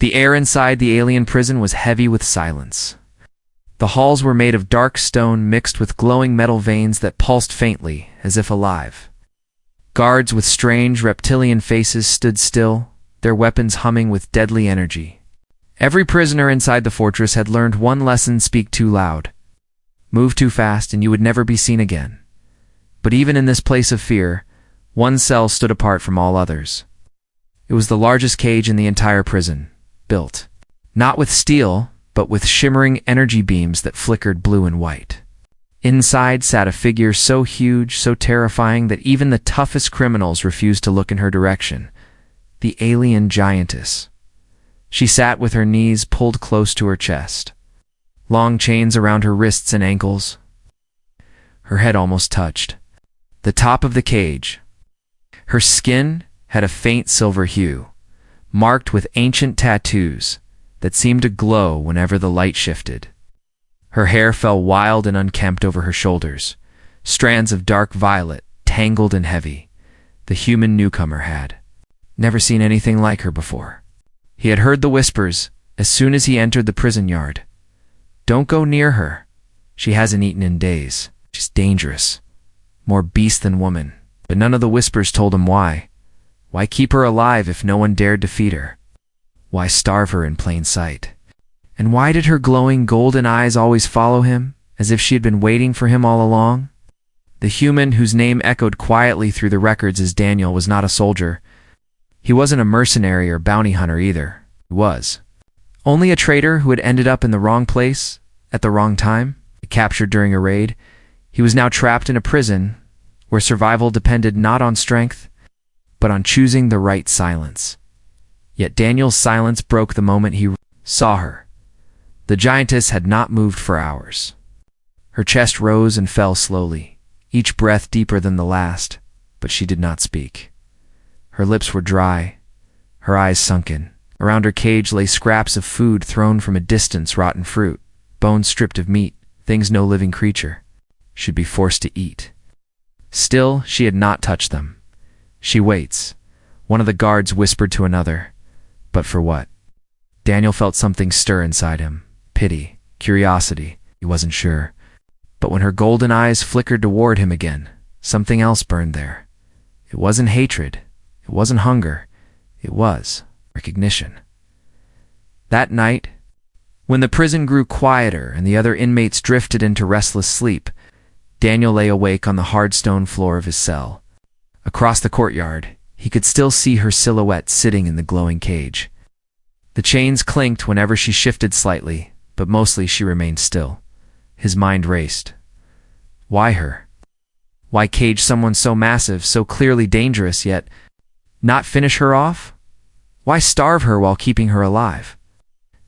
The air inside the alien prison was heavy with silence. The halls were made of dark stone mixed with glowing metal veins that pulsed faintly, as if alive. Guards with strange reptilian faces stood still, their weapons humming with deadly energy. Every prisoner inside the fortress had learned one lesson: speak too loud. Move too fast and you would never be seen again. But even in this place of fear, one cell stood apart from all others. It was the largest cage in the entire prison, built not with steel, but with shimmering energy beams that flickered blue and white. Inside sat a figure so huge, so terrifying that even the toughest criminals refused to look in her direction: the alien Giantess. She sat with her knees pulled close to her chest, long chains around her wrists and ankles. Her head almost touched the top of the cage. Her skin had a faint silver hue, marked with ancient tattoos that seemed to glow whenever the light shifted. Her hair fell wild and unkempt over her shoulders, strands of dark violet, tangled and heavy. The human newcomer had never seen anything like her before. He had heard the whispers as soon as he entered the prison yard. Don't go near her. She hasn't eaten in days. She's dangerous. More beast than woman. But none of the whispers told him why. Why keep her alive if no one dared to feed her? Why starve her in plain sight? And why did her glowing golden eyes always follow him, as if she had been waiting for him all along? The human whose name echoed quietly through the records as Daniel was not a soldier. He wasn't a mercenary or bounty hunter either. He was only a traitor who had ended up in the wrong place at the wrong time, captured during a raid. He was now trapped in a prison where survival depended not on strength, but on choosing the right silence. Yet Daniel's silence broke the moment he saw her. The Giantess had not moved for hours. Her chest rose and fell slowly, each breath deeper than the last, but she did not speak. Her lips were dry, her eyes sunken. Around her cage lay scraps of food thrown from a distance: rotten fruit, bones stripped of meat, things no living creature should be forced to eat. Still, she had not touched them. She waits, one of the guards whispered to another. But for what? Daniel felt something stir inside him. Pity, curiosity, he wasn't sure. But when her golden eyes flickered toward him again, something else burned there. It wasn't hatred. It wasn't hunger. It was recognition. That night, when the prison grew quieter and the other inmates drifted into restless sleep, Daniel lay awake on the hard stone floor of his cell. Across the courtyard, he could still see her silhouette sitting in the glowing cage. The chains clinked whenever she shifted slightly, but mostly she remained still. His mind raced. Why her? Why cage someone so massive, so clearly dangerous, yet not finish her off? Why starve her while keeping her alive?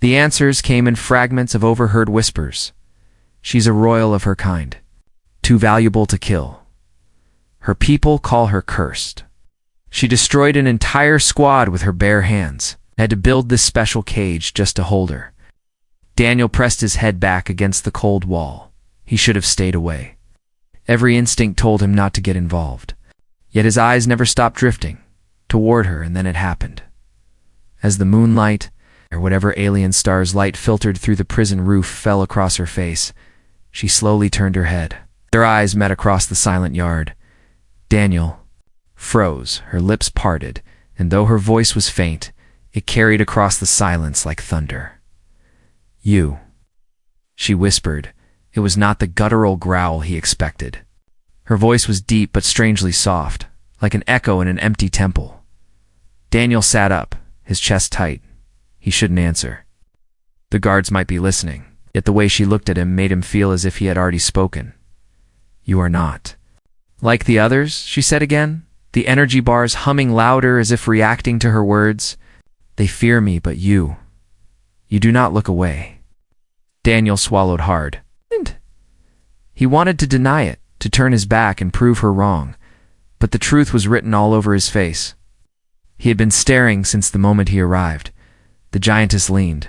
The answers came in fragments of overheard whispers. She's a royal of her kind, too valuable to kill. Her people call her cursed. She destroyed an entire squad with her bare hands, had to build this special cage just to hold her. Daniel pressed his head back against the cold wall. He should have stayed away. Every instinct told him not to get involved. Yet his eyes never stopped drifting toward her, and then it happened. As the moonlight, or whatever alien star's light filtered through the prison roof, fell across her face, she slowly turned her head. Their eyes met across the silent yard. Daniel froze, her lips parted, and though her voice was faint, it carried across the silence like thunder. You, she whispered. It was not the guttural growl he expected. Her voice was deep but strangely soft, like an echo in an empty temple. Daniel sat up, his chest tight. He shouldn't answer. The guards might be listening, yet the way she looked at him made him feel as if he had already spoken. You are not like the others, she said again, the energy bars humming louder as if reacting to her words. They fear me, but you do not look away. Daniel swallowed hard. He wanted to deny it, to turn his back and prove her wrong, but the truth was written all over his face. He had been staring since the moment he arrived. The Giantess leaned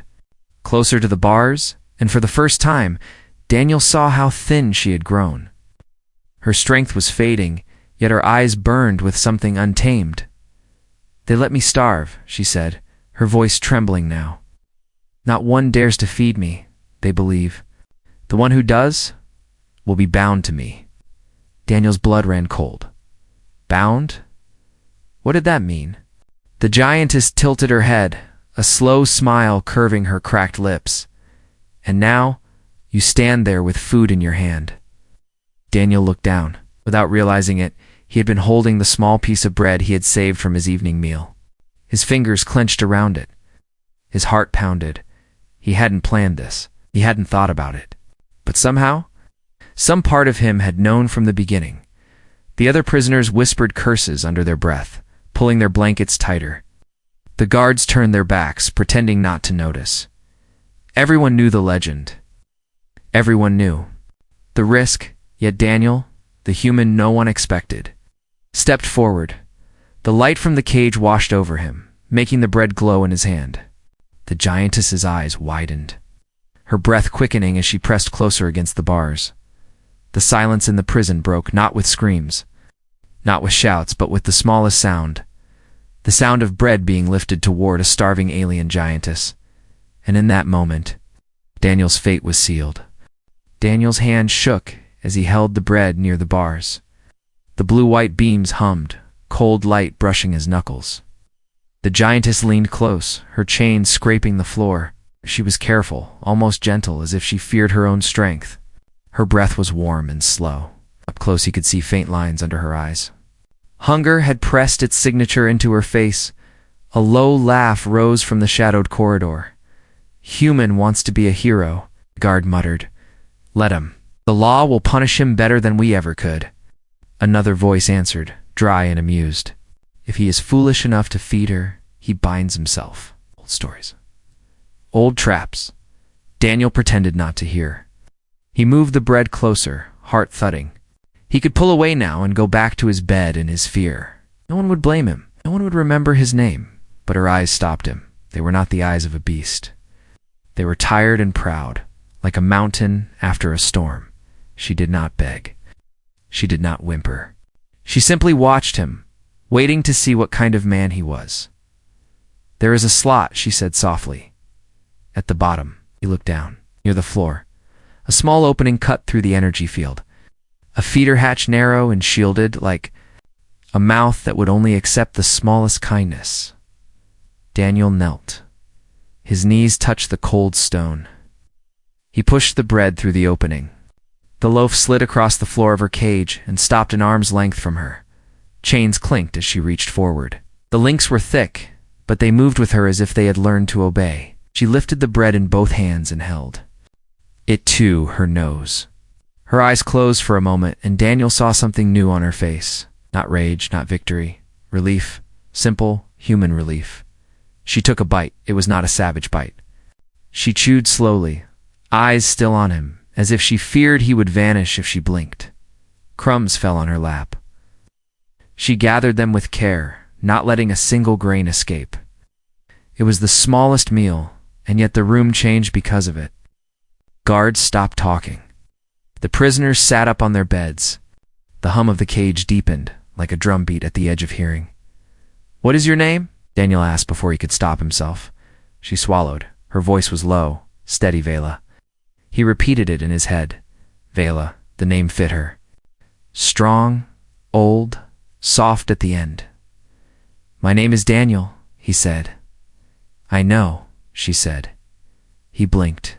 closer to the bars, and for the first time, Daniel saw how thin she had grown. Her strength was fading, yet her eyes burned with something untamed. They let me starve, she said, her voice trembling now. "Not one dares to feed me, they believe. The one who does will be bound to me." Daniel's blood ran cold. Bound? What did that mean? The giantess tilted her head, a slow smile curving her cracked lips. "And now, you stand there with food in your hand." Daniel looked down. Without realizing it, he had been holding the small piece of bread he had saved from his evening meal. His fingers clenched around it. His heart pounded. He hadn't planned this. He hadn't thought about it. But somehow, some part of him had known from the beginning. The other prisoners whispered curses under their breath, pulling their blankets tighter. The guards turned their backs, pretending not to notice. Everyone knew the legend. Everyone knew the risk, yet Daniel, the human no one expected, stepped forward. The light from the cage washed over him, making the bread glow in his hand. The giantess's eyes widened, her breath quickening as she pressed closer against the bars. The silence in the prison broke not with screams, not with shouts, but with the smallest sound, the sound of bread being lifted toward a starving alien giantess. And in that moment, Daniel's fate was sealed. Daniel's hand shook as he held the bread near the bars. The blue-white beams hummed, cold light brushing his knuckles. The giantess leaned close, her chains scraping the floor. She was careful, almost gentle, as if she feared her own strength. Her breath was warm and slow. Up close he could see faint lines under her eyes. Hunger had pressed its signature into her face. A low laugh rose from the shadowed corridor. "Human wants to be a hero," the guard muttered. "Let him. The law will punish him better than we ever could." Another voice answered, dry and amused. "If he is foolish enough to feed her, he binds himself." Old stories. Old traps. Daniel pretended not to hear. He moved the bread closer, heart thudding. He could pull away now and go back to his bed in his fear. No one would blame him. No one would remember his name. But her eyes stopped him. They were not the eyes of a beast. They were tired and proud, like a mountain after a storm. She did not beg. She did not whimper. She simply watched him, waiting to see what kind of man he was. "There is a slot," she said softly. At the bottom, he looked down, near the floor. A small opening cut through the energy field. A feeder hatch narrow and shielded, like a mouth that would only accept the smallest kindness. Daniel knelt. His knees touched the cold stone. He pushed the bread through the opening. The loaf slid across the floor of her cage and stopped an arm's length from her. Chains clinked as she reached forward. The links were thick, but they moved with her as if they had learned to obey. She lifted the bread in both hands and held it to her nose. Her eyes closed for a moment, and Daniel saw something new on her face. Not rage, not victory. Relief. Simple, human relief. She took a bite. It was not a savage bite. She chewed slowly, eyes still on him, as if she feared he would vanish if she blinked. Crumbs fell on her lap. She gathered them with care, not letting a single grain escape. It was the smallest meal, and yet the room changed because of it. Guards stopped talking. The prisoners sat up on their beds. The hum of the cage deepened, like a drumbeat at the edge of hearing. "What is your name?" Daniel asked before he could stop himself. She swallowed. Her voice was low, steady. "Vela." He repeated it in his head. Vela, the name fit her. Strong, old, soft at the end. "My name is Daniel," he said. "I know," she said. He blinked.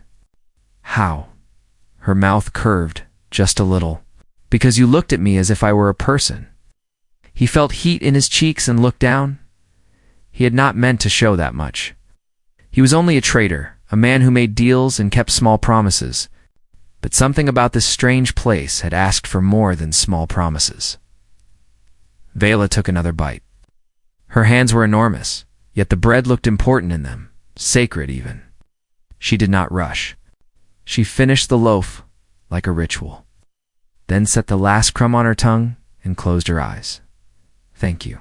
"How?" Her mouth curved, just a little. "Because you looked at me as if I were a person." He felt heat in his cheeks and looked down. He had not meant to show that much. He was only a traitor, a man who made deals and kept small promises. But something about this strange place had asked for more than small promises. Vela took another bite. Her hands were enormous, yet the bread looked important in them, sacred even. She did not rush. She finished the loaf like a ritual, then set the last crumb on her tongue and closed her eyes. "Thank you,"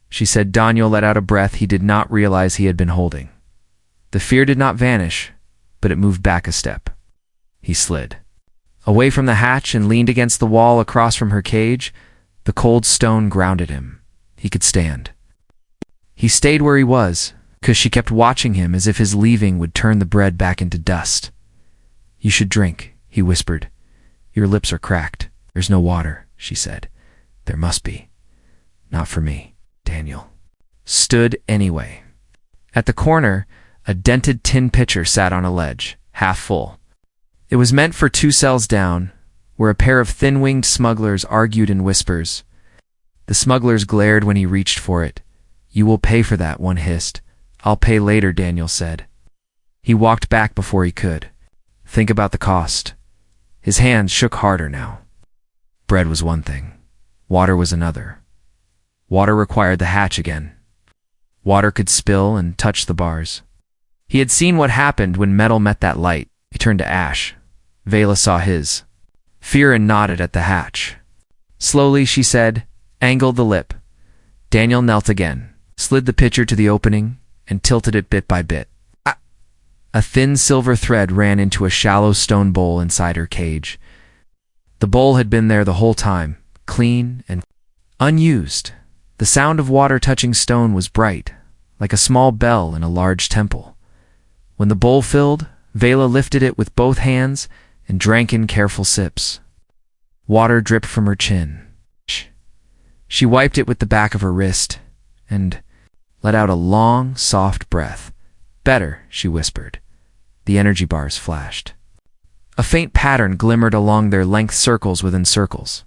she said. Daniel let out a breath he did not realize he had been holding. The fear did not vanish, but it moved back a step. He slid away from the hatch and leaned against the wall across from her cage. The cold stone grounded him. He could stand. He stayed where he was, 'cause she kept watching him as if his leaving would turn the bread back into dust. "You should drink," he whispered. "Your lips are cracked." "There's no water," she said. "There must be." "Not for me." Daniel stood anyway. At the corner, a dented tin pitcher sat on a ledge, half full. It was meant for 2 cells down, where a pair of thin-winged smugglers argued in whispers. The smugglers glared when he reached for it. "You will pay for that," one hissed. "I'll pay later," Daniel said. He walked back before he could. Think about the cost. His hands shook harder now. Bread was one thing. Water was another. Water required the hatch again. Water could spill and touch the bars. He had seen what happened when metal met that light. He turned to ash. Vela saw his. Fira nodded at the hatch. Slowly, she said, angled the lip. Daniel knelt again, slid the pitcher to the opening, and tilted it bit by bit. A thin silver thread ran into a shallow stone bowl inside her cage. The bowl had been there the whole time, clean and unused. The sound of water touching stone was bright, like a small bell in a large temple. When the bowl filled, Vela lifted it with both hands and drank in careful sips. Water dripped from her chin. She wiped it with the back of her wrist and let out a long, soft breath. "Better," she whispered. The energy bars flashed. A faint pattern glimmered along their length, circles within circles,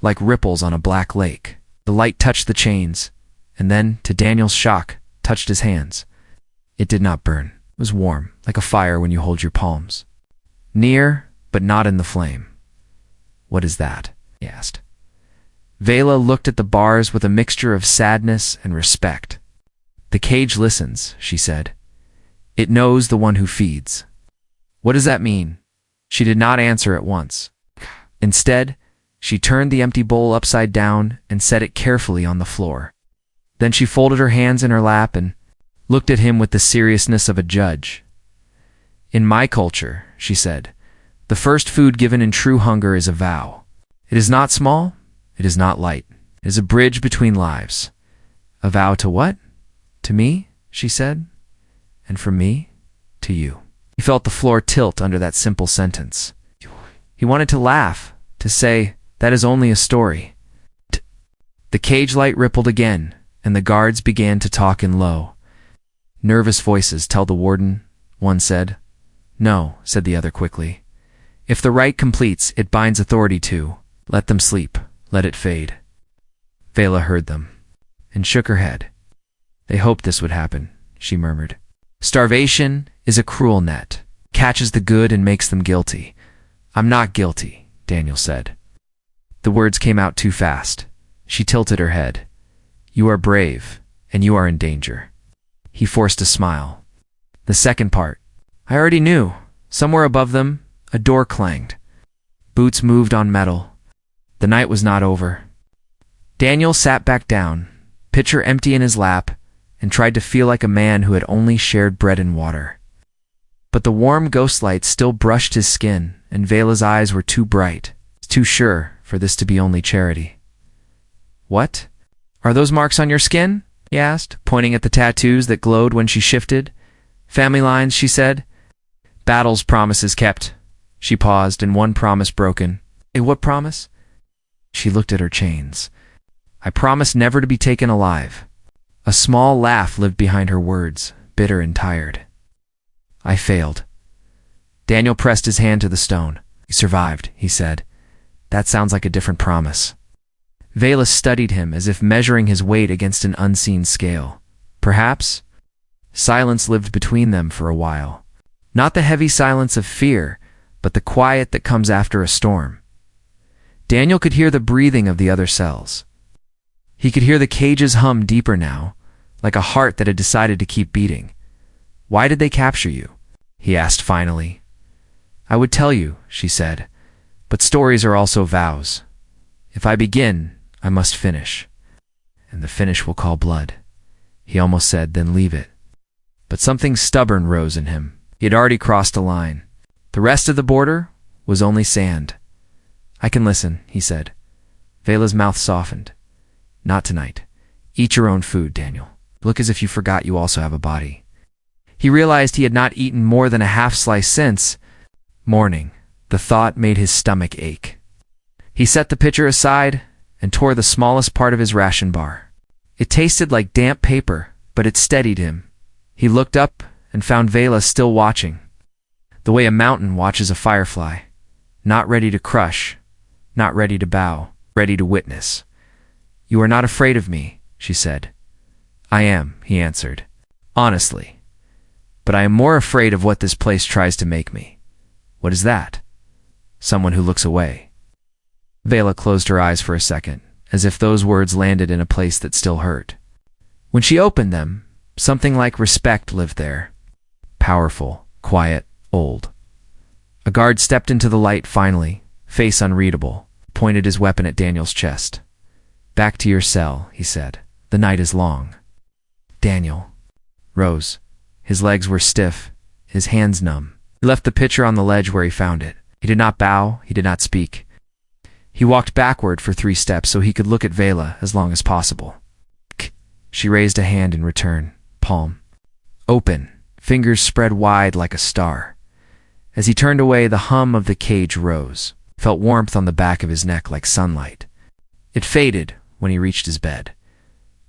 like ripples on a black lake. The light touched the chains, and then, to Daniel's shock, touched his hands. It did not burn. It was warm, like a fire when you hold your palms. Near, but not in the flame. "What is that?" he asked. Vela looked at the bars with a mixture of sadness and respect. "The cage listens," she said. "It knows the one who feeds." "What does that mean?" She did not answer at once. Instead, she turned the empty bowl upside down and set it carefully on the floor. Then she folded her hands in her lap and looked at him with the seriousness of a judge. "In my culture," she said, "the first food given in true hunger is a vow. It is not small, it is not light. It is a bridge between lives." "A vow to what?" "To me," she said. "And from me, to you." He felt the floor tilt under that simple sentence. He wanted to laugh, to say, "That is only a story." The cage light rippled again, and the guards began to talk in low, nervous voices. "Tell the warden," one said. "No," said the other quickly. "If the rite completes, it binds authority to. Let them sleep. Let it fade." Vela heard them, and shook her head. "They hoped this would happen," she murmured. "Starvation is a cruel net, catches the good and makes them guilty." "I'm not guilty," Daniel said. The words came out too fast. She tilted her head. "You are brave, and you are in danger." He forced a smile. "The second part. I already knew." Somewhere above them, a door clanged. Boots moved on metal. The night was not over. Daniel sat back down, pitcher empty in his lap, and tried to feel like a man who had only shared bread and water. But the warm ghost light still brushed his skin, and Vela's eyes were too bright, too sure for this to be only charity. "What? Are those marks on your skin?" he asked, pointing at the tattoos that glowed when she shifted. "Family lines," she said. "Battles, promises kept." She paused, and one promise broken. "What promise?" She looked at her chains. "I promised never to be taken alive." A small laugh lived behind her words, bitter and tired. "I failed." Daniel pressed his hand to the stone. "You survived," he said. "That sounds like a different promise." Vela studied him as if measuring his weight against an unseen scale. Perhaps. Silence lived between them for a while. Not the heavy silence of fear, but the quiet that comes after a storm. Daniel could hear the breathing of the other cells. He could hear the cages hum deeper now, like a heart that had decided to keep beating. "Why did they capture you?" he asked finally. "I would tell you," she said, "but stories are also vows. If I begin, I must finish. And the finish will call blood." He almost said, "Then leave it." But something stubborn rose in him. He had already crossed a line. The rest of the border was only sand. "I can listen," he said. Vela's mouth softened. "Not tonight. Eat your own food, Daniel." Look as if you forgot you also have a body. He realized he had not eaten more than a half slice since morning. The thought made his stomach ache. He set the pitcher aside and tore the smallest part of his ration bar. It tasted like damp paper, but it steadied him. He looked up and found Vela still watching, the way a mountain watches a firefly, not ready to crush, not ready to bow, ready to witness. "You are not afraid of me," she said. "I am," he answered, honestly. "But I am more afraid of what this place tries to make me." "What is that?" "Someone who looks away." Vela closed her eyes for a second, as if those words landed in a place that still hurt. When she opened them, something like respect lived there. Powerful, quiet, old. A guard stepped into the light finally, face unreadable, pointed his weapon at Daniel's chest. "Back to your cell," he said. "The night is long." Daniel rose. His legs were stiff, his hands numb. He left the pitcher on the ledge where he found it. He did not bow, he did not speak. He walked backward for 3 steps so he could look at Vela as long as possible. She raised a hand in return, palm open, fingers spread wide like a star. As he turned away, the hum of the cage rose, felt warmth on the back of his neck like sunlight. It faded when he reached his bed.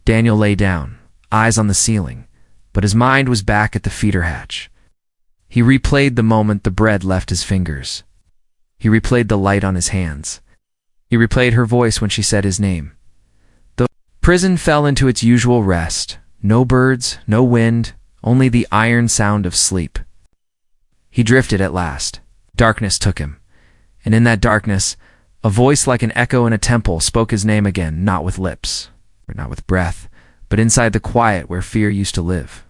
Daniel lay down, eyes on the ceiling, but his mind was back at the feeder hatch. He replayed the moment the bread left his fingers. He replayed the light on his hands. He replayed her voice when she said his name. The prison fell into its usual rest. No birds, no wind, only the iron sound of sleep. He drifted at last. Darkness took him. And in that darkness, a voice like an echo in a temple spoke his name again, not with lips, or not with breath, but inside the quiet where fear used to live.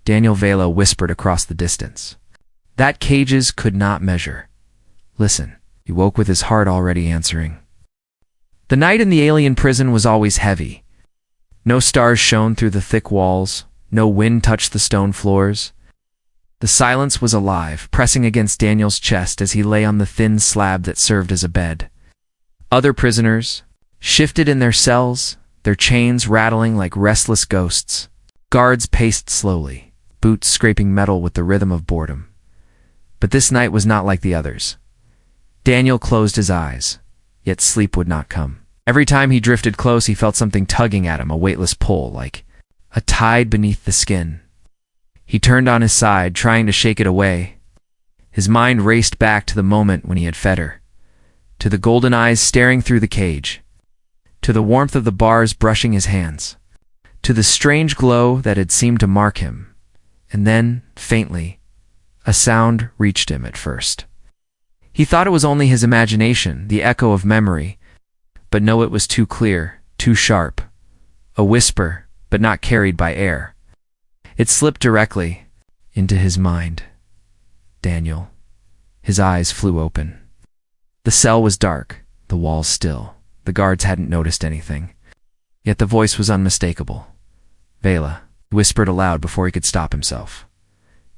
Daniel Vela whispered across the distance. That cages could not measure. Listen. He woke with his heart already answering. The night in the alien prison was always heavy. No stars shone through the thick walls. No wind touched the stone floors. The silence was alive, pressing against Daniel's chest as he lay on the thin slab that served as a bed. Other prisoners shifted in their cells, their chains rattling like restless ghosts. Guards paced slowly, boots scraping metal with the rhythm of boredom. But this night was not like the others. Daniel closed his eyes, yet sleep would not come. Every time he drifted close, he felt something tugging at him, a weightless pull, like a tide beneath the skin. He turned on his side, trying to shake it away. His mind raced back to the moment when he had fed her, to the golden eyes staring through the cage, to the warmth of the bars brushing his hands, to the strange glow that had seemed to mark him. And then, faintly, a sound reached him at first. He thought it was only his imagination, the echo of memory, but no, it was too clear, too sharp. A whisper, but not carried by air. It slipped directly into his mind. Daniel. His eyes flew open. The cell was dark, the walls still. The guards hadn't noticed anything. Yet the voice was unmistakable. "Vela," he whispered aloud before he could stop himself.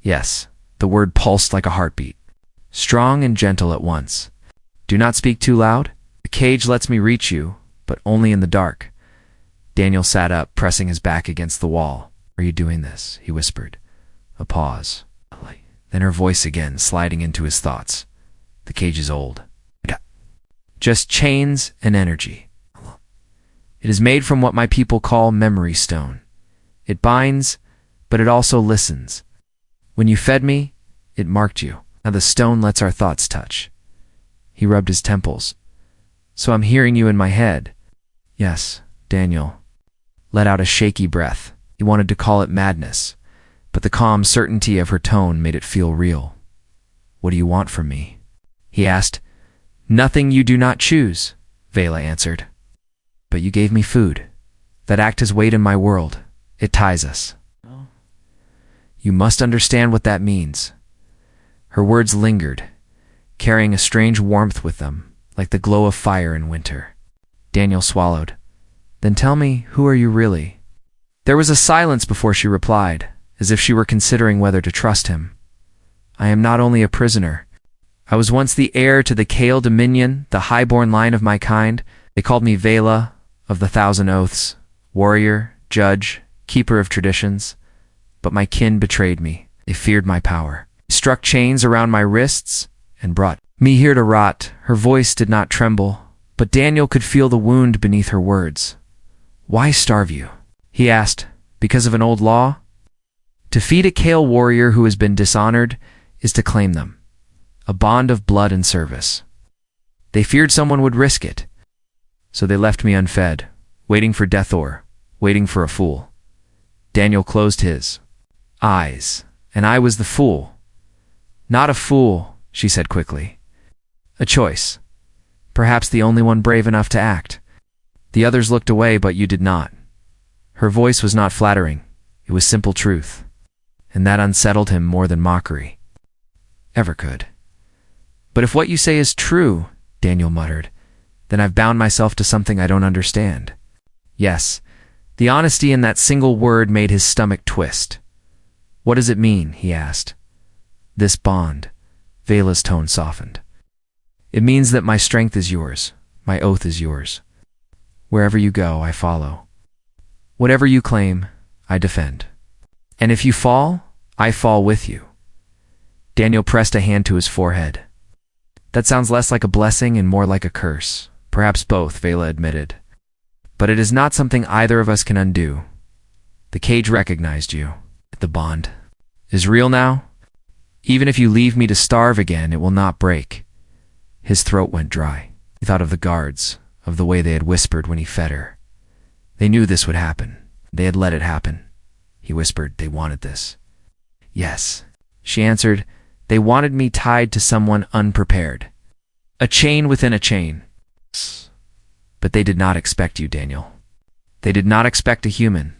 Yes, the word pulsed like a heartbeat. Strong and gentle at once. "Do not speak too loud. The cage lets me reach you, but only in the dark." Daniel sat up, pressing his back against the wall. "Are you doing this?" he whispered. A pause. Then her voice again, sliding into his thoughts. "The cage is old. Just chains and energy. It is made from what my people call memory stone. It binds, but it also listens. When you fed me, it marked you. Now the stone lets our thoughts touch." He rubbed his temples. "So I'm hearing you in my head." "Yes," Daniel let out a shaky breath. He wanted to call it madness, but the calm certainty of her tone made it feel real. "What do you want from me?" he asked. "Nothing you do not choose," Vela answered. "But you gave me food. That act has weight in my world. It ties us. You must understand what that means." Her words lingered, carrying a strange warmth with them, like the glow of fire in winter. Daniel swallowed. "Then tell me, who are you really?" There was a silence before she replied, as if she were considering whether to trust him. "I am not only a prisoner. I was once the heir to the Kale Dominion, the high-born line of my kind. They called me Vela, of the Thousand Oaths, warrior, judge, keeper of traditions. But my kin betrayed me. They feared my power. They struck chains around my wrists and brought me here to rot. Her voice did not tremble, but Daniel could feel the wound beneath her words. Why starve you? He asked. Because of an old law? To feed a Kale warrior who has been dishonored is to claim them. A bond of blood and service. They feared someone would risk it. So they left me unfed, waiting for death or waiting for a fool. Daniel closed his eyes, and I was the fool. Not a fool, she said quickly. A choice. Perhaps the only one brave enough to act. The others looked away, but you did not. Her voice was not flattering. It was simple truth. And that unsettled him more than mockery ever could. But if what you say is true, Daniel muttered, then I've bound myself to something I don't understand. Yes, the honesty in that single word made his stomach twist. What does it mean? He asked. This bond. Vela's tone softened. It means that my strength is yours. My oath is yours. Wherever you go, I follow. Whatever you claim, I defend. And if you fall, I fall with you. Daniel pressed a hand to his forehead. That sounds less like a blessing and more like a curse. Perhaps both, Vela admitted. But it is not something either of us can undo. The cage recognized you. The bond is real now. Even if you leave me to starve again, it will not break. His throat went dry. He thought of the guards, of the way they had whispered when he fed her. They knew this would happen. They had let it happen. He whispered, they wanted this. Yes, she answered, they wanted me tied to someone unprepared. A chain within a chain. But they did not expect you, Daniel. They did not expect a human.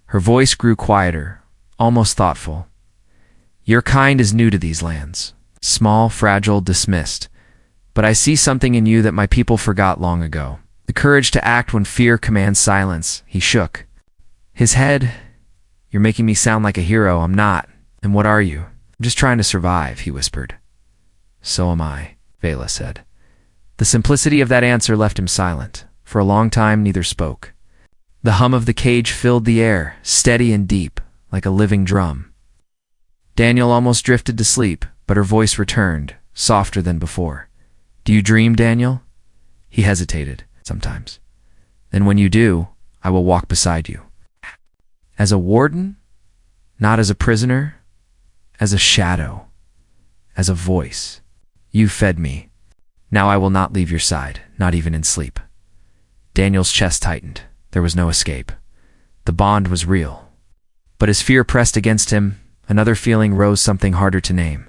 Her voice grew quieter, almost thoughtful. Your kind is new to these lands. Small, fragile, dismissed. But I see something in you that my people forgot long ago. The courage to act when fear commands silence. He shook his head. You're making me sound like a hero. I'm not. And what are you? I'm just trying to survive, he whispered. So am I, Vela said. The simplicity of that answer left him silent. For a long time, neither spoke. The hum of the cage filled the air, steady and deep, like a living drum. Daniel almost drifted to sleep, but her voice returned, softer than before. Do you dream, Daniel? He hesitated. Sometimes. Then when you do, I will walk beside you. As a warden? Not as a prisoner? As a shadow. As a voice. You fed me. Now I will not leave your side, not even in sleep. Daniel's chest tightened. There was no escape. The bond was real. But as fear pressed against him, another feeling rose, something harder to name.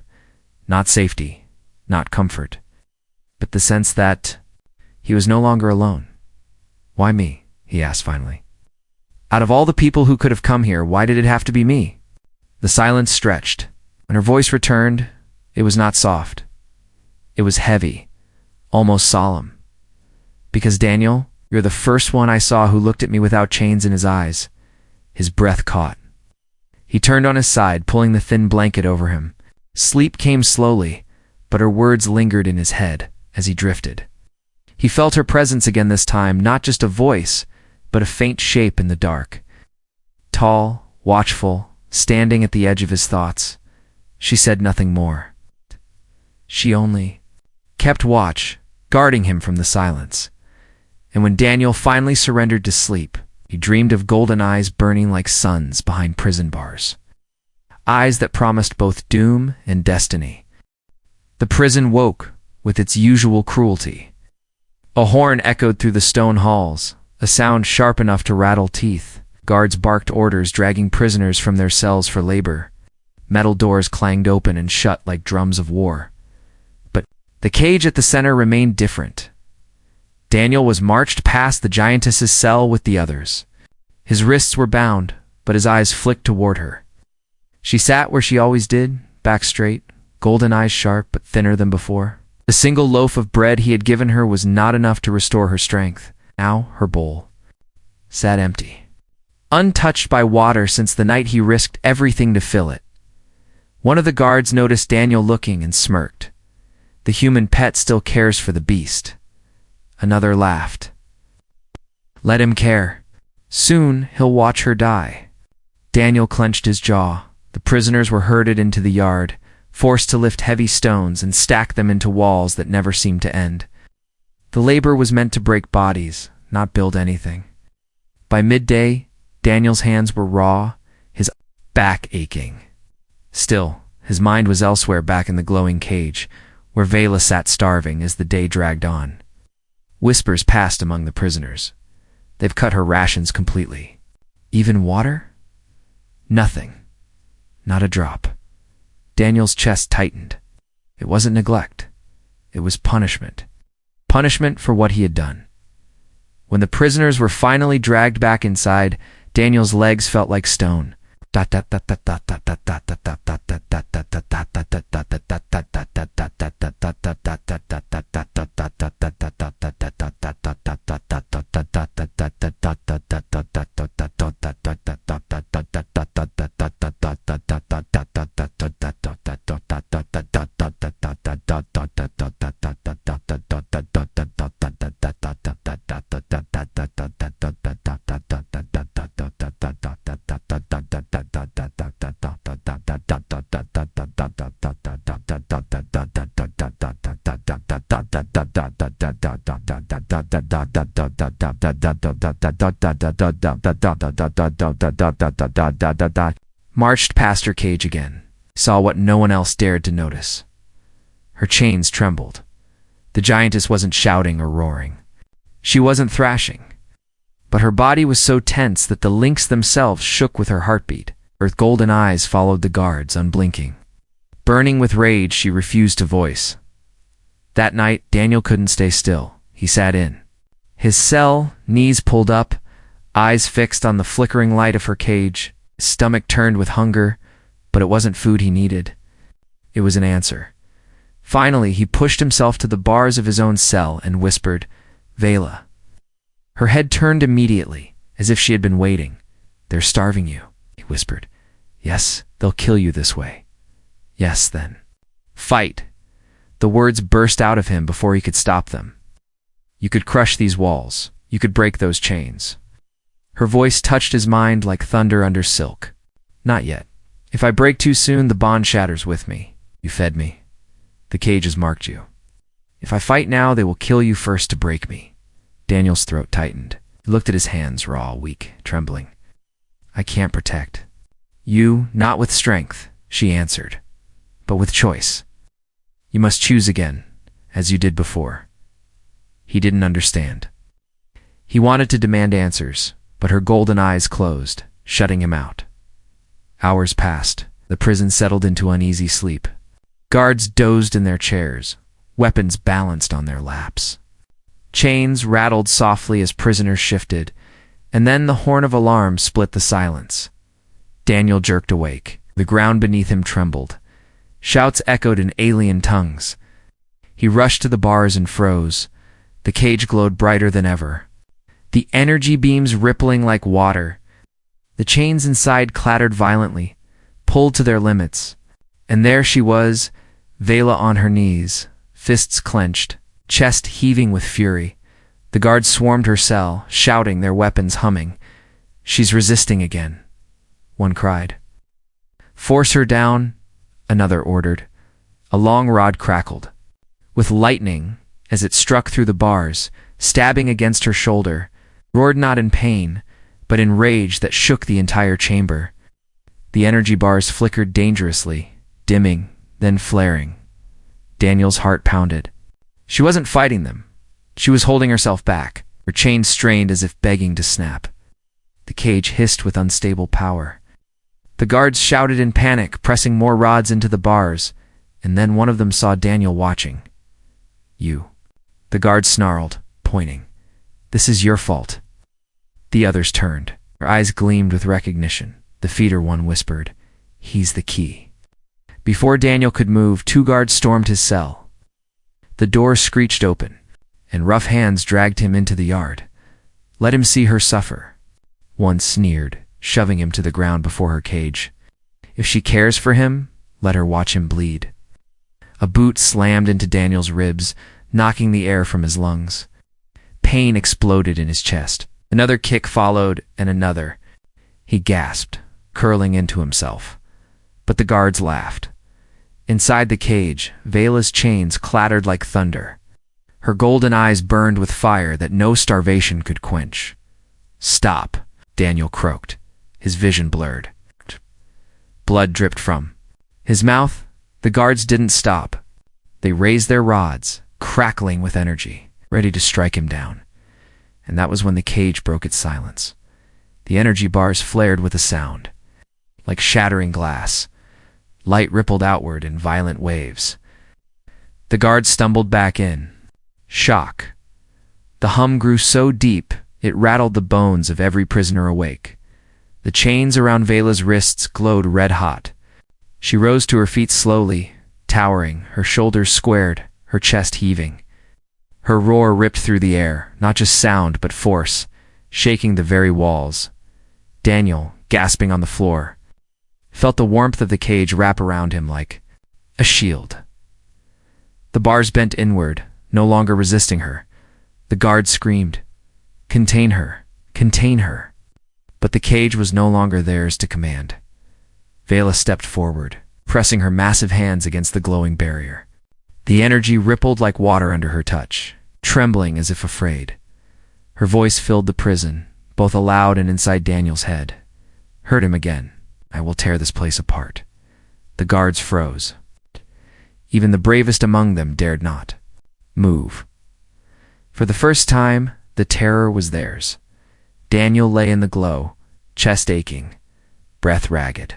Not safety, not comfort, but the sense that he was no longer alone. Why me? He asked finally. Out of all the people who could have come here, why did it have to be me? The silence stretched. When her voice returned, it was not soft. It was heavy, almost solemn. Because Daniel, you're the first one I saw who looked at me without chains in his eyes. His breath caught. He turned on his side, pulling the thin blanket over him. Sleep came slowly, but her words lingered in his head as he drifted. He felt her presence again this time, not just a voice, but a faint shape in the dark. Tall, watchful, standing at the edge of his thoughts. She said nothing more. She only kept watch, guarding him from the silence. And when Daniel finally surrendered to sleep, he dreamed of golden eyes burning like suns behind prison bars. Eyes that promised both doom and destiny. The prison woke with its usual cruelty. A horn echoed through the stone halls, a sound sharp enough to rattle teeth. Guards barked orders, dragging prisoners from their cells for labor. Metal doors clanged open and shut like drums of war. But the cage at the center remained different. Daniel was marched past the Giantess's cell with the others. His wrists were bound, but his eyes flicked toward her. She sat where she always did, back straight, golden eyes sharp but thinner than before. The single loaf of bread he had given her was not enough to restore her strength. Now her bowl sat empty, untouched by water since the night he risked everything to fill it. One of the guards noticed Daniel looking and smirked. The human pet still cares for the beast. Another laughed. Let him care. Soon he'll watch her die. Daniel clenched his jaw. The prisoners were herded into the yard, forced to lift heavy stones and stack them into walls that never seemed to end. The labor was meant to break bodies, not build anything. By midday, Daniel's hands were raw, his back aching. Still, his mind was elsewhere back in the glowing cage, where Vela sat starving as the day dragged on. Whispers passed among the prisoners. They've cut her rations completely. Even water? Nothing. Not a drop. Daniel's chest tightened. It wasn't neglect. It was punishment. Punishment for what he had done. When the prisoners were finally dragged back inside, Daniel's legs felt like stone. Marched past her cage again, saw what no one else dared to notice. Her chains trembled. The giantess wasn't shouting or roaring. She wasn't thrashing. But her body was so tense that the links themselves shook with her heartbeat. Her golden eyes followed the guards, unblinking. Burning with rage, she refused to voice. That night, Daniel couldn't stay still. He sat in his cell, knees pulled up, eyes fixed on the flickering light of her cage. His stomach turned with hunger, but it wasn't food he needed. It was an answer. Finally, he pushed himself to the bars of his own cell and whispered, "Vela." Her head turned immediately, as if she had been waiting. "They're starving you," he whispered. "Yes, they'll kill you this way." "Yes, then. Fight." The words burst out of him before he could stop them. "You could crush these walls. You could break those chains." Her voice touched his mind like thunder under silk. "Not yet. If I break too soon, the bond shatters with me. You fed me. The cage has marked you. If I fight now, they will kill you first to break me." Daniel's throat tightened. He looked at his hands, raw, weak, trembling. "I can't protect you, not with strength," she answered, "but with choice. You must choose again, as you did before." He didn't understand. He wanted to demand answers, but her golden eyes closed, shutting him out. Hours passed. The prison settled into uneasy sleep. Guards dozed in their chairs, weapons balanced on their laps. Chains rattled softly as prisoners shifted, and then the horn of alarm split the silence. Daniel jerked awake. The ground beneath him trembled. Shouts echoed in alien tongues. He rushed to the bars and froze. The cage glowed brighter than ever, the energy beams rippling like water. The chains inside clattered violently, pulled to their limits. And there she was, Vela on her knees, fists clenched, chest heaving with fury. The guards swarmed her cell, shouting, their weapons humming. "She's resisting again," one cried. "Force her down," another ordered. A long rod crackled. With lightning, as it struck through the bars, stabbing against her shoulder, roared not in pain, but in rage that shook the entire chamber. The energy bars flickered dangerously, dimming, then flaring. Daniel's heart pounded. She wasn't fighting them. She was holding herself back, her chains strained as if begging to snap. The cage hissed with unstable power. The guards shouted in panic, pressing more rods into the bars, and then one of them saw Daniel watching. "You." The guard snarled, pointing. "This is your fault." The others turned. Their eyes gleamed with recognition. The feeder one whispered, "He's the key." Before Daniel could move, 2 guards stormed his cell. The door screeched open, and rough hands dragged him into the yard. "Let him see her suffer," one sneered, shoving him to the ground before her cage. "If she cares for him, let her watch him bleed." A boot slammed into Daniel's ribs, knocking the air from his lungs. Pain exploded in his chest. Another kick followed, and another. He gasped, curling into himself. But the guards laughed. Inside the cage, Vela's chains clattered like thunder. Her golden eyes burned with fire that no starvation could quench. "Stop," Daniel croaked, his vision blurred. Blood dripped from his mouth. The guards didn't stop. They raised their rods, crackling with energy, ready to strike him down. And that was when the cage broke its silence. The energy bars flared with a sound, like shattering glass. Light rippled outward in violent waves. The guards stumbled back in. Shock. The hum grew so deep, it rattled the bones of every prisoner awake. The chains around Vela's wrists glowed red-hot. She rose to her feet slowly, towering, her shoulders squared, her chest heaving. Her roar ripped through the air, not just sound but force, shaking the very walls. Daniel, gasping on the floor, felt the warmth of the cage wrap around him like a shield. The bars bent inward, no longer resisting her. The guard screamed, "Contain her! Contain her!" But the cage was no longer theirs to command. Vela stepped forward, pressing her massive hands against the glowing barrier. The energy rippled like water under her touch, trembling as if afraid. Her voice filled the prison, both aloud and inside Daniel's head. "Hurt him again. I will tear this place apart." The guards froze. Even the bravest among them dared not move. For the first time, the terror was theirs. Daniel lay in the glow, chest aching, breath ragged.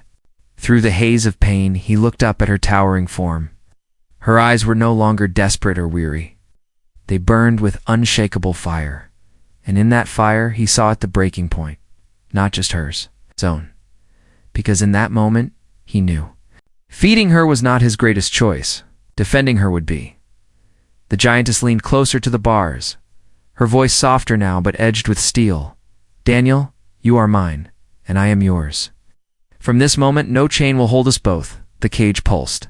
Through the haze of pain, he looked up at her towering form. Her eyes were no longer desperate or weary. They burned with unshakable fire, and in that fire he saw at the breaking point, not just hers, his own. Because in that moment, he knew. Feeding her was not his greatest choice. Defending her would be. The giantess leaned closer to the bars, her voice softer now but edged with steel. "Daniel, you are mine, and I am yours. From this moment, no chain will hold us both." The cage pulsed,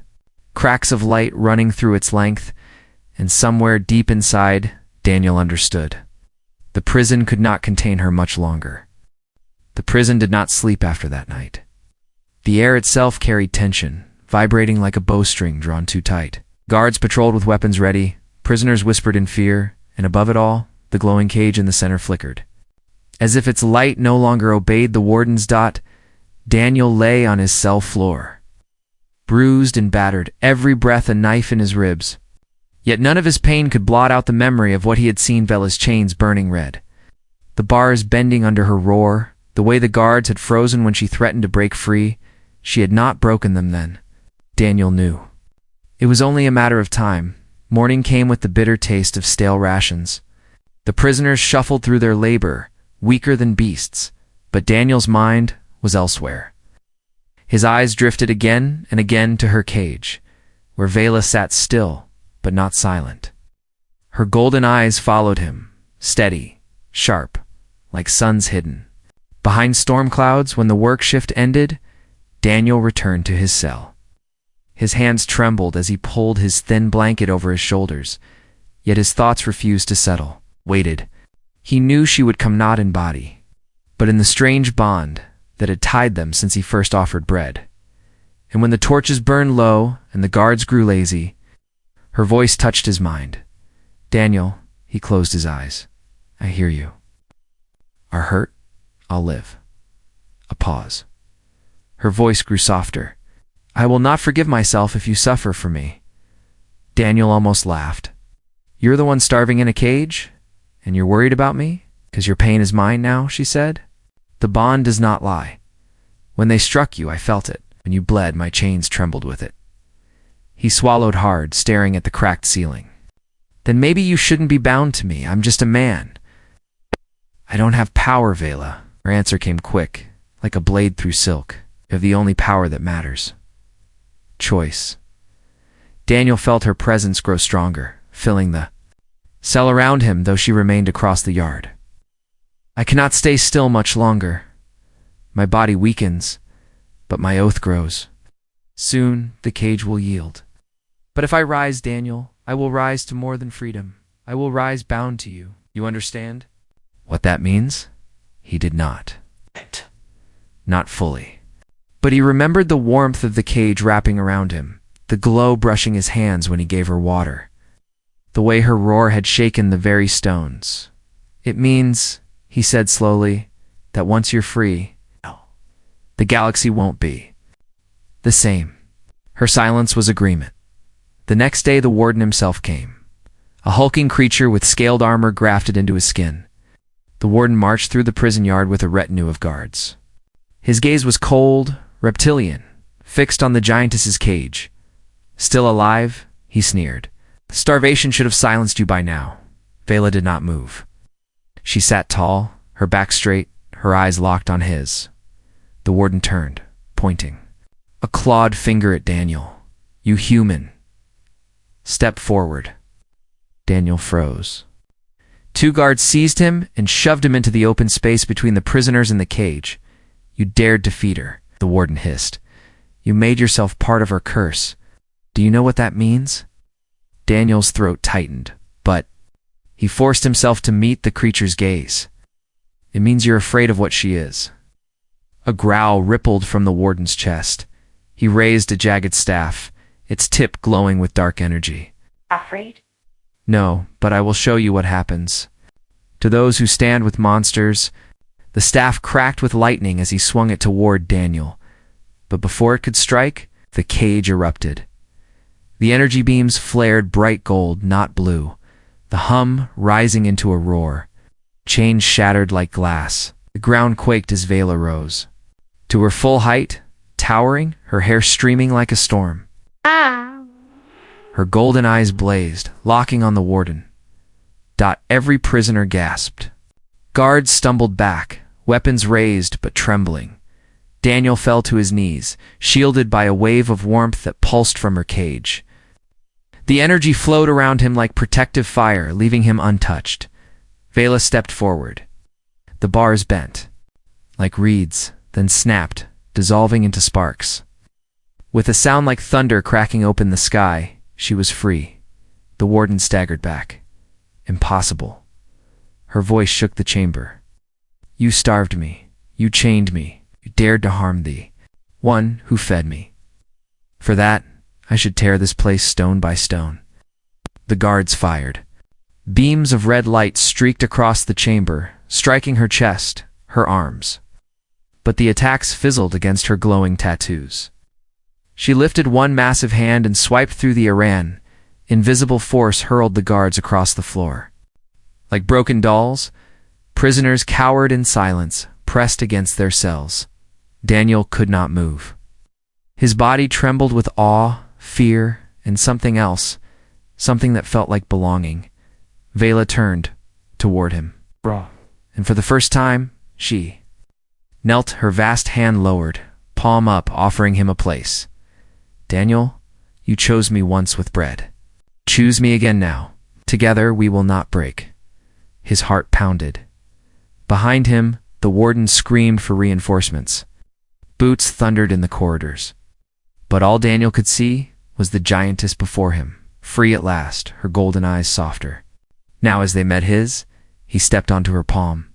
cracks of light running through its length, and somewhere deep inside, Daniel understood. The prison could not contain her much longer. The prison did not sleep after that night. The air itself carried tension, vibrating like a bowstring drawn too tight. Guards patrolled with weapons ready, prisoners whispered in fear, and above it all, the glowing cage in the center flickered. As if its light no longer obeyed the warden's dot, Daniel lay on his cell floor, bruised and battered, every breath a knife in his ribs. Yet none of his pain could blot out the memory of what he had seen: Vela's chains burning red, the bars bending under her roar, the way the guards had frozen when she threatened to break free. She had not broken them then. Daniel knew. It was only a matter of time. Morning came with the bitter taste of stale rations. The prisoners shuffled through their labor, weaker than beasts, but Daniel's mind was elsewhere. His eyes drifted again and again to her cage, where Vela sat still, but not silent. Her golden eyes followed him, steady, sharp, like suns hidden. Behind storm clouds, when the work shift ended, Daniel returned to his cell. His hands trembled as he pulled his thin blanket over his shoulders, yet his thoughts refused to settle, waited. He knew she would come not in body, but in the strange bond that had tied them since he first offered bread. And when the torches burned low and the guards grew lazy, her voice touched his mind. "Daniel," he closed his eyes, "I hear you. Are hurt? I'll live." A pause. Her voice grew softer. "I will not forgive myself if you suffer for me." Daniel almost laughed. "You're the one starving in a cage? And you're worried about me? 'Cause your pain is mine now," she said. "The bond does not lie. When they struck you, I felt it. When you bled, my chains trembled with it." He swallowed hard, staring at the cracked ceiling. "Then maybe you shouldn't be bound to me. I'm just a man." "I don't have power, Vela." Her answer came quick, like a blade through silk. "You have the only power that matters. Choice." Daniel felt her presence grow stronger, filling the cell around him, though she remained across the yard. "I cannot stay still much longer. My body weakens, but my oath grows. Soon the cage will yield. But if I rise, Daniel, I will rise to more than freedom. I will rise bound to you. You understand?" "What that means?" He did not. Not fully. But he remembered the warmth of the cage wrapping around him, the glow brushing his hands when he gave her water, the way her roar had shaken the very stones. It means, he said slowly, that once you're free, the galaxy won't be the same. Her silence was agreement. The next day the warden himself came, a hulking creature with scaled armor grafted into his skin. The warden marched through the prison yard with a retinue of guards. His gaze was cold, reptilian, fixed on the giantess's cage. Still alive? He sneered. Starvation should have silenced you by now. Vela did not move. She sat tall, her back straight, her eyes locked on his. The warden turned, pointing a clawed finger at Daniel. You human. Step forward. Daniel froze. Two guards seized him and shoved him into the open space between the prisoners and the cage. You dared defeat her, the warden hissed. You made yourself part of her curse. Do you know what that means? Daniel's throat tightened, but he forced himself to meet the creature's gaze. It means you're afraid of what she is. A growl rippled from the warden's chest. He raised a jagged staff, its tip glowing with dark energy. Afraid? No, but I will show you what happens. To those who stand with monsters, the staff cracked with lightning as he swung it toward Daniel. But before it could strike, the cage erupted. The energy beams flared bright gold, not blue, the hum rising into a roar. Chains shattered like glass. The ground quaked as Vela rose. To her full height, towering, her hair streaming like a storm. Her golden eyes blazed, locking on the warden. Every prisoner gasped. Guards stumbled back, weapons raised but trembling. Daniel fell to his knees, shielded by a wave of warmth that pulsed from her cage. The energy flowed around him like protective fire, leaving him untouched. Vela stepped forward. The bars bent, like reeds, then snapped, dissolving into sparks. With a sound like thunder cracking open the sky, she was free. The warden staggered back. Impossible. Her voice shook the chamber. You starved me. You chained me. You dared to harm thee. One who fed me. For that, I should tear this place stone by stone. The guards fired. Beams of red light streaked across the chamber, striking her chest, her arms. But the attacks fizzled against her glowing tattoos. She lifted one massive hand and swiped through the Iran. Invisible force hurled the guards across the floor. Like broken dolls, prisoners cowered in silence, pressed against their cells. Daniel could not move. His body trembled with awe, fear, and something else, something that felt like belonging. Vela turned toward him. And for the first time, she knelt, her vast hand lowered, palm up, offering him a place. Daniel, you chose me once with bread. Choose me again now. Together we will not break. His heart pounded. Behind him, the warden screamed for reinforcements. Boots thundered in the corridors. But all Daniel could see was the giantess before him, free at last, her golden eyes softer. Now as they met his, he stepped onto her palm.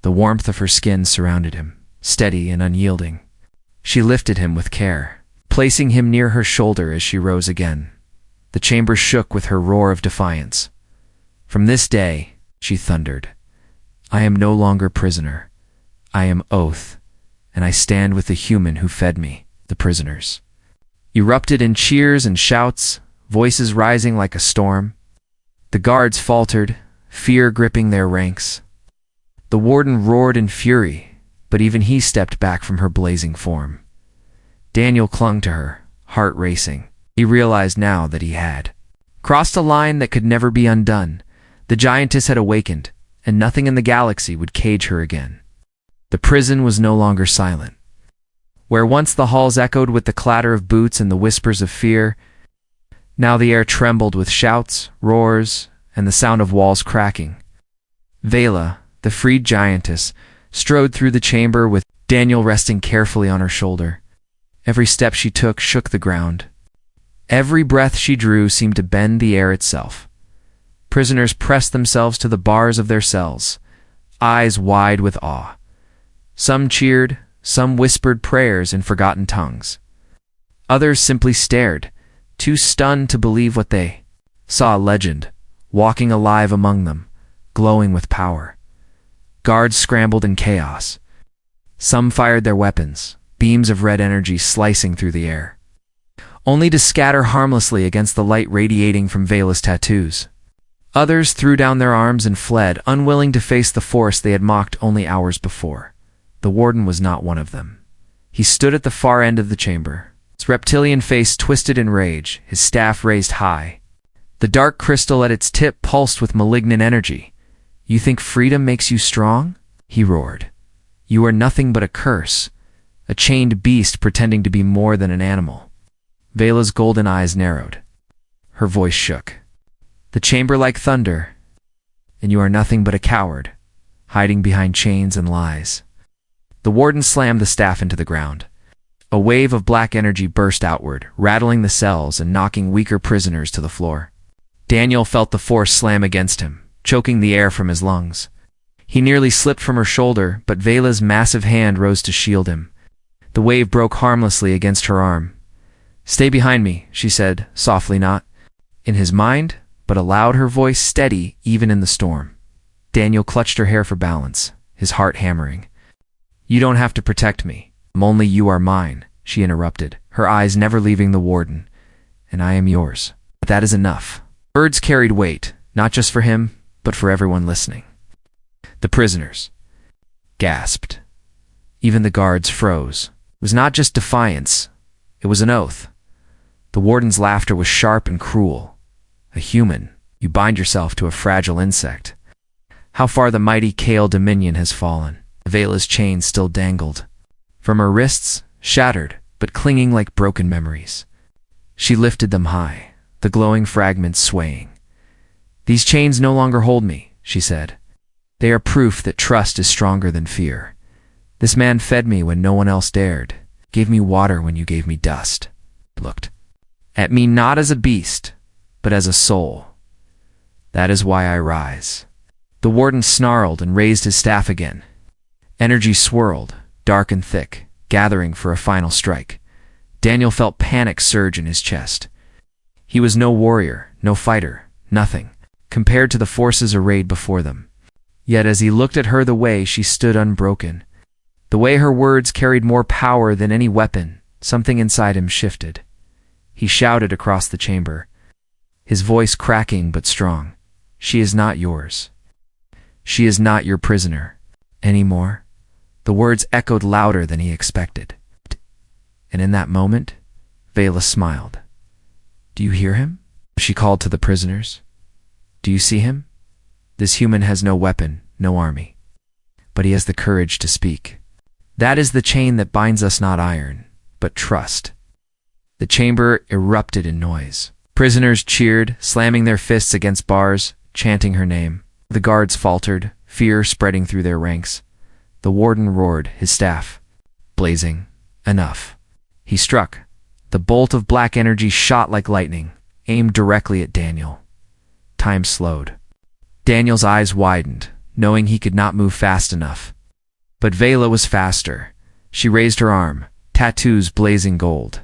The warmth of her skin surrounded him, steady and unyielding. She lifted him with care, placing him near her shoulder as she rose again. The chamber shook with her roar of defiance. From this day, she thundered, I am no longer prisoner. I am oath, and I stand with the human who fed me, the prisoners. Erupted in cheers and shouts, voices rising like a storm. The guards faltered, fear gripping their ranks. The warden roared in fury, but even he stepped back from her blazing form. Daniel clung to her, heart racing. He realized now that he had crossed a line that could never be undone. The giantess had awakened, and nothing in the galaxy would cage her again. The prison was no longer silent. Where once the halls echoed with the clatter of boots and the whispers of fear, now the air trembled with shouts, roars, and the sound of walls cracking. Vela, the freed giantess, strode through the chamber with Daniel resting carefully on her shoulder. Every step she took shook the ground. Every breath she drew seemed to bend the air itself. Prisoners pressed themselves to the bars of their cells, eyes wide with awe. Some cheered, some whispered prayers in forgotten tongues. Others simply stared, too stunned to believe what they saw. A legend, walking alive among them, glowing with power. Guards scrambled in chaos. Some fired their weapons, beams of red energy slicing through the air, only to scatter harmlessly against the light radiating from Vela's tattoos. Others threw down their arms and fled, unwilling to face the force they had mocked only hours before. The warden was not one of them. He stood at the far end of the chamber, his reptilian face twisted in rage, his staff raised high. The dark crystal at its tip pulsed with malignant energy. "You think freedom makes you strong?" he roared. "You are nothing but a curse, a chained beast pretending to be more than an animal." Vela's golden eyes narrowed. Her voice shook. "The chamber like thunder, and you are nothing but a coward, hiding behind chains and lies." The warden slammed the staff into the ground. A wave of black energy burst outward, rattling the cells and knocking weaker prisoners to the floor. Daniel felt the force slam against him, choking the air from his lungs. He nearly slipped from her shoulder, but Vela's massive hand rose to shield him. The wave broke harmlessly against her arm. "Stay behind me," she said, softly, not in his mind, but aloud, her voice steady even in the storm. Daniel clutched her hair for balance, his heart hammering. "You don't have to protect me. Only you are mine," she interrupted, her eyes never leaving the warden. "And I am yours. But that is enough." Words carried weight, not just for him, but for everyone listening. The prisoners gasped. Even the guards froze. It was not just defiance, it was an oath. The warden's laughter was sharp and cruel. "A human, you bind yourself to a fragile insect. How far the mighty Kale dominion has fallen." Vela's chains still dangled from her wrists, shattered, but clinging like broken memories. She lifted them high, the glowing fragments swaying. "These chains no longer hold me," she said. "They are proof that trust is stronger than fear. This man fed me when no one else dared, gave me water when you gave me dust, looked at me not as a beast, but as a soul. That is why I rise." The warden snarled and raised his staff again. Energy swirled, dark and thick, gathering for a final strike. Daniel felt panic surge in his chest. He was no warrior, no fighter, nothing, compared to the forces arrayed before them. Yet as he looked at her, the way she stood unbroken, the way her words carried more power than any weapon, something inside him shifted. He shouted across the chamber, his voice cracking but strong. "She is not yours. She is not your prisoner anymore." The words echoed louder than he expected. And in that moment, Vela smiled. "Do you hear him?" she called to the prisoners. "Do you see him? This human has no weapon, no army. But he has the courage to speak. That is the chain that binds us, not iron, but trust." The chamber erupted in noise. Prisoners cheered, slamming their fists against bars, chanting her name. The guards faltered, fear spreading through their ranks. The warden roared, his staff blazing. "Enough." He struck. The bolt of black energy shot like lightning, aimed directly at Daniel. Time slowed. Daniel's eyes widened, knowing he could not move fast enough. But Vela was faster. She raised her arm, tattoos blazing gold.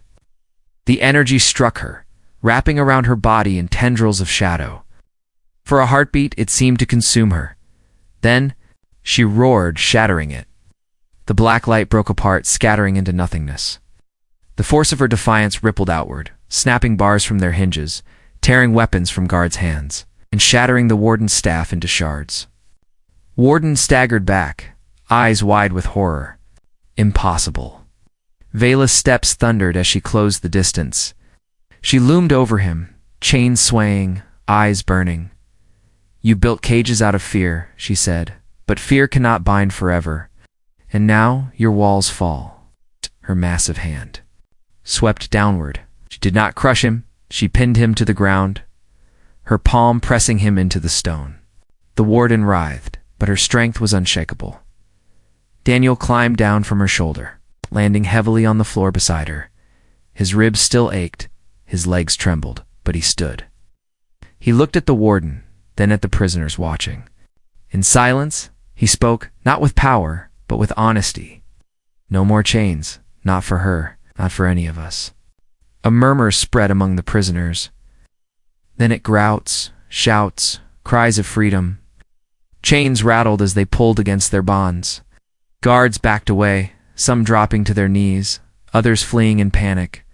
The energy struck her, wrapping around her body in tendrils of shadow. For a heartbeat, it seemed to consume her. Then, she roared, shattering it. The black light broke apart, scattering into nothingness. The force of her defiance rippled outward, snapping bars from their hinges, tearing weapons from guards' hands, and shattering the warden's staff into shards. Warden staggered back, eyes wide with horror. Impossible. Vela's steps thundered as she closed the distance. She loomed over him, chains swaying, eyes burning. "You built cages out of fear," she said, "but fear cannot bind forever. And now your walls fall." Her massive hand swept downward. She did not crush him, she pinned him to the ground, her palm pressing him into the stone. The warden writhed, but her strength was unshakable. Daniel climbed down from her shoulder, landing heavily on the floor beside her. His ribs still ached, his legs trembled, but he stood. He looked at the warden, then at the prisoners watching. In silence, He spoke, not with power, but with honesty. No more chains, not for her, not for any of us. A murmur spread among the prisoners. Then it grouts, shouts, cries of freedom. Chains rattled as they pulled against their bonds. Guards backed away, some dropping to their knees, others fleeing in panic.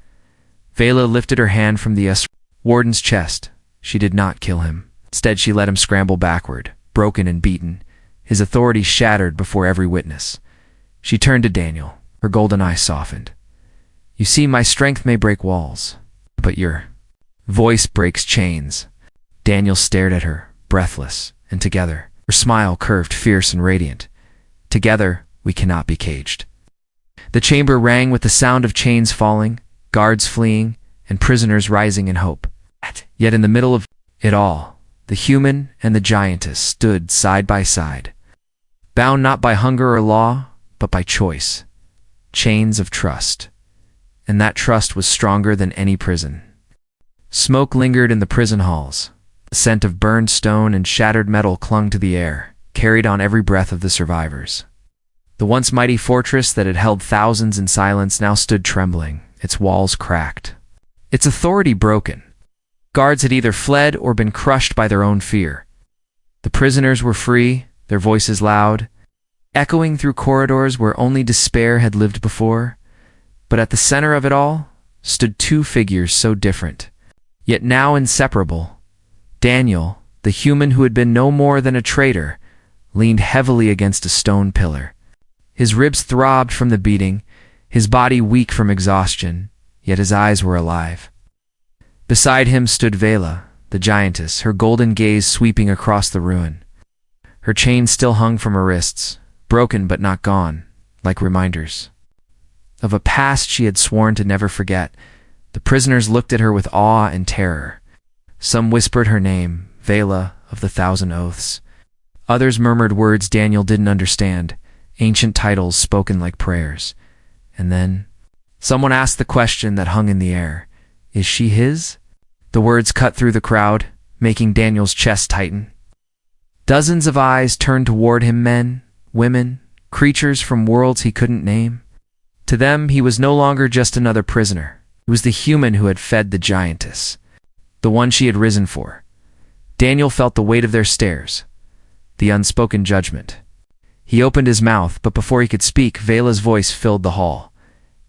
Vela lifted her hand from the warden's chest. She did not kill him. Instead, she let him scramble backward, broken and beaten, his authority shattered before every witness. She turned to Daniel, her golden eyes softened. You see, my strength may break walls, but your voice breaks chains. Daniel stared at her, breathless, and together, her smile curved fierce and radiant. Together, we cannot be caged. The chamber rang with the sound of chains falling, guards fleeing, and prisoners rising in hope. Yet in the middle of it all, the human and the giantess stood side by side, bound not by hunger or law, but by choice, chains of trust. And that trust was stronger than any prison. Smoke lingered in the prison halls. The scent of burned stone and shattered metal clung to the air, carried on every breath of the survivors. The once mighty fortress that had held thousands in silence now stood trembling, its walls cracked, its authority broken. Guards had either fled or been crushed by their own fear. The prisoners were free, their voices loud, echoing through corridors where only despair had lived before. But at the center of it all stood two figures so different, yet now inseparable. Daniel, the human who had been no more than a traitor, leaned heavily against a stone pillar. His ribs throbbed from the beating, his body weak from exhaustion, yet his eyes were alive. Beside him stood Vela, the giantess, her golden gaze sweeping across the ruin. Her chains still hung from her wrists, broken but not gone, like reminders of a past she had sworn to never forget. The prisoners looked at her with awe and terror. Some whispered her name, Vela of the Thousand Oaths. Others murmured words Daniel didn't understand, ancient titles spoken like prayers. And then someone asked the question that hung in the air. Is she his? The words cut through the crowd, making Daniel's chest tighten. Dozens of eyes turned toward him, men, women, creatures from worlds he couldn't name. To them, he was no longer just another prisoner. He was the human who had fed the giantess, the one she had risen for. Daniel felt the weight of their stares, the unspoken judgment. He opened his mouth, but before he could speak, Vela's voice filled the hall.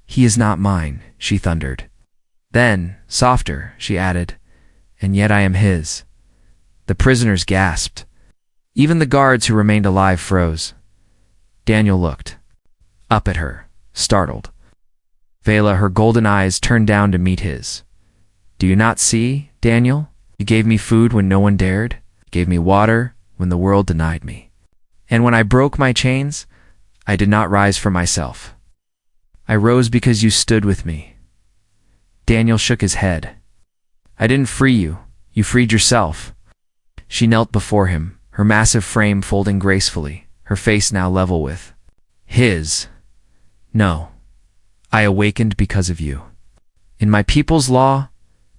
He is not mine, she thundered. Then, softer, she added, and yet I am his. The prisoners gasped. Even the guards who remained alive froze. Daniel looked up at her, startled. Vela, her golden eyes turned down to meet his. Do you not see, Daniel? You gave me food when no one dared. You gave me water when the world denied me. And when I broke my chains, I did not rise for myself. I rose because you stood with me. Daniel shook his head. I didn't free you. You freed yourself. She knelt before him, her massive frame folding gracefully, her face now level with his. No, I awakened because of you. In my people's law,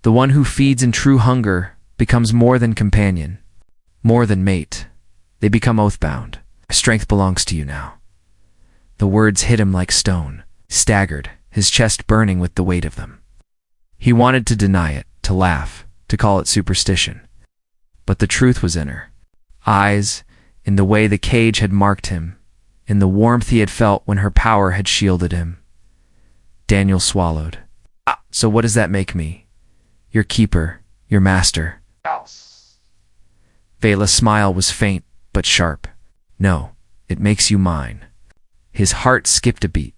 the one who feeds in true hunger becomes more than companion, more than mate. They become oath-bound. Strength belongs to you now. The words hit him like stone, staggered, his chest burning with the weight of them. He wanted to deny it, to laugh, to call it superstition. But the truth was in her eyes, in the way the cage had marked him, in the warmth he had felt when her power had shielded him. Daniel swallowed. So what does that make me? Your keeper, your master. Vela's smile was faint but sharp. No, it makes you mine. His heart skipped a beat.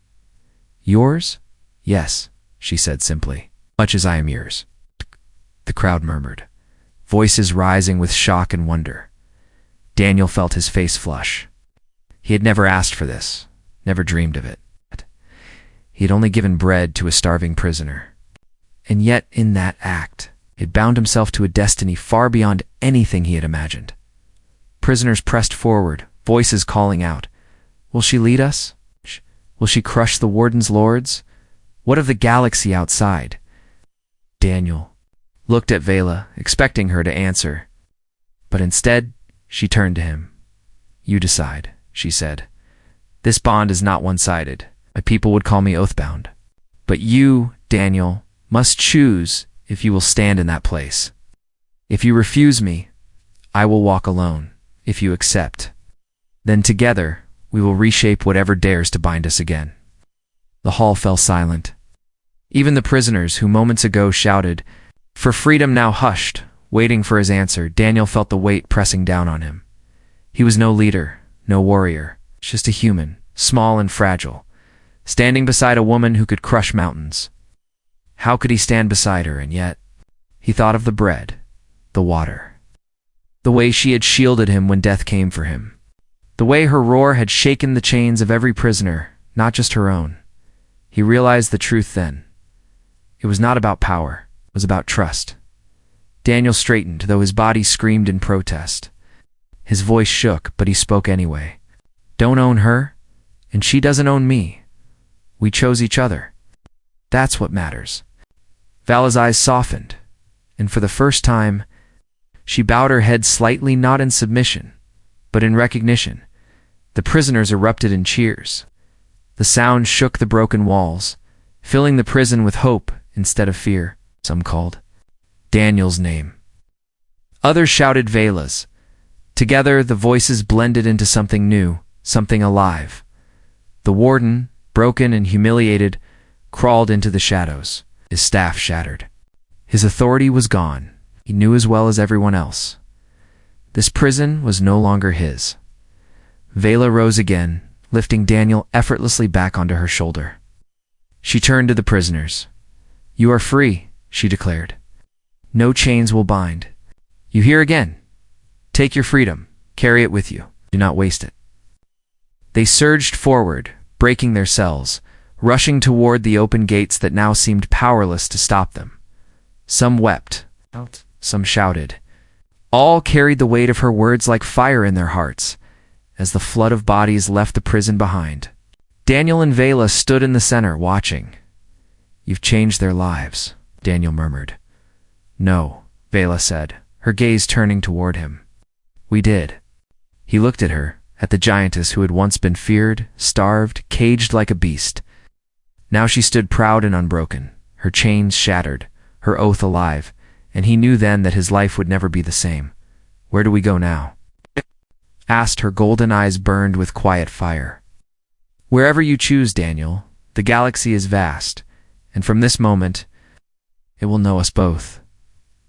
Yours? Yes, she said simply. Much as I am yours. The crowd murmured, voices rising with shock and wonder. Daniel felt his face flush. He had never asked for this, never dreamed of it. He had only given bread to a starving prisoner. And yet, in that act, he had bound himself to a destiny far beyond anything he had imagined. Prisoners pressed forward, voices calling out, Will she lead us? Will she crush the warden's lords? What of the galaxy outside? Daniel looked at Vela, expecting her to answer. But instead, she turned to him. You decide, she said. "This bond is not one-sided. My people would call me oathbound. But you, Daniel, must choose if you will stand in that place. If you refuse me, I will walk alone. If you accept, then together we will reshape whatever dares to bind us again." The hall fell silent. Even the prisoners who moments ago shouted for freedom now hushed, waiting for his answer. Daniel felt the weight pressing down on him. He was no leader, no warrior, just a human, small and fragile, standing beside a woman who could crush mountains. How could he stand beside her? And yet, he thought of the bread, the water, the way she had shielded him when death came for him, the way her roar had shaken the chains of every prisoner, not just her own. He realized the truth then. It was not about power, it was about trust. Daniel straightened, though his body screamed in protest. His voice shook, but he spoke anyway. "Don't own her, and she doesn't own me. We chose each other. That's what matters." Vala's eyes softened, and for the first time, she bowed her head slightly, not in submission, but in recognition. The prisoners erupted in cheers. The sound shook the broken walls, filling the prison with hope instead of fear. Some called Daniel's name. Others shouted Vala's. Together, the voices blended into something new, something alive. The warden, broken and humiliated, crawled into the shadows, his staff shattered. His authority was gone. He knew as well as everyone else. This prison was no longer his. Vala rose again, lifting Daniel effortlessly back onto her shoulder. She turned to the prisoners. "You are free," she declared. "No chains will bind. You hear again? Take your freedom. Carry it with you. Do not waste it." They surged forward, breaking their cells, rushing toward the open gates that now seemed powerless to stop them. Some wept. Some shouted. All carried the weight of her words like fire in their hearts, as the flood of bodies left the prison behind. Daniel and Vala stood in the center, watching. "You've changed their lives," Daniel murmured. "No," Vala said, her gaze turning toward him. "We did." He looked at her, at the giantess who had once been feared, starved, caged like a beast. Now she stood proud and unbroken, her chains shattered, her oath alive, and he knew then that his life would never be the same. "Where do we go now?" asked. Her golden eyes burned with quiet fire. "Wherever you choose, Daniel. The galaxy is vast, and from this moment, it will know us both."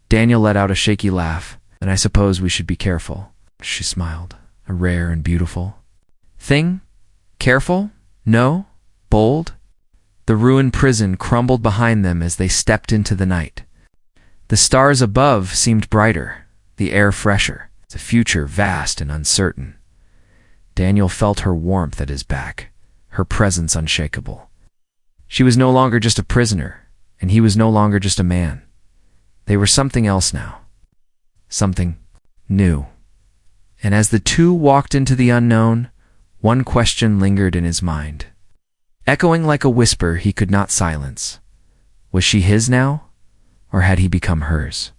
Daniel let out a shaky laugh. "And I suppose we should be careful." She smiled. "A rare and beautiful thing? Careful? No? Bold?" The ruined prison crumbled behind them as they stepped into the night. The stars above seemed brighter, the air fresher, the future vast and uncertain. Daniel felt her warmth at his back, her presence unshakable. She was no longer just a prisoner, and he was no longer just a man. They were something else now. Something new. And as the two walked into the unknown, one question lingered in his mind. Echoing like a whisper he could not silence. Was she his now, or had he become hers?